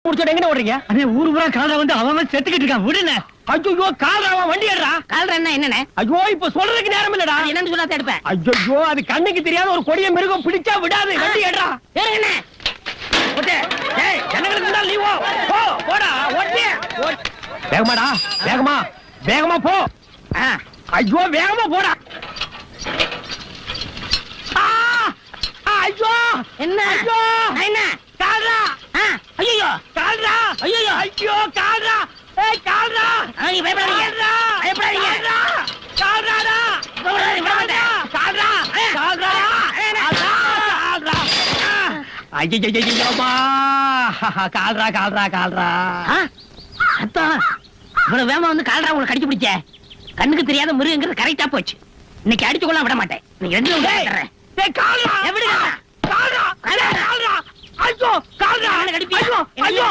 முடிச்சோட எங்க ஓடுறீங்க? அண்ணே ஊரு பூரா கால்ரா வந்து அவன் செத்துக்கிட்டு இருக்கான் விடுனே. ஐயோ கால்ராவா வண்டி ஏறா. கால்ரா என்னண்ணே? ஐயோ இப்ப சொல்றதுக்கு நேரம் இல்லடா. என்னன்னு சொல்லாத எடுப்பேன். ஐயோ அது கண்ணுக்கு தெரியாத ஒரு கொடிய மிருகம் பிடிச்சா விடாது. வண்டி ஏறா. ஏறுங்கண்ணே. ஓட்டே. ஏய் ஜனங்களுக்கு முன்னால நீ போ. போடா ஓட்டு. வேகமாடா. வேகமா. வேகமா போ. ஐயோ வேகமா போடா. ஐயோ என்ன? ஐயோ என்ன? கால்ரா. ஐயோ கால்ரா. ஐயோ ஐயோ கால்ரா. ஏய் கால்ரா. நீ பயப்படாதீங்க. பயப்படாதீங்க. கால்ராடா. பயப்படாதீங்க. கால்ரா. கால்ரா. கால்ரா. ஐயோ கால்ரா கால்ரா கால்ரா. அத்தா இவ்வளவு வேகமா வந்து கால்ரா உங்களை கடிச்சு பிடிச்ச. கண்ணுக்கு தெரியாத மிருகங்கிறது கரெக்டா போச்சு. இன்னைக்கு அடிச்சு கொள்ள விட மாட்டேன். நீங்க ரெண்டு டேய் கால்ரா. எப்படி கால்ரா. கால்ரா. ஐயோ கால்ரா. ஐயோ ஐயோ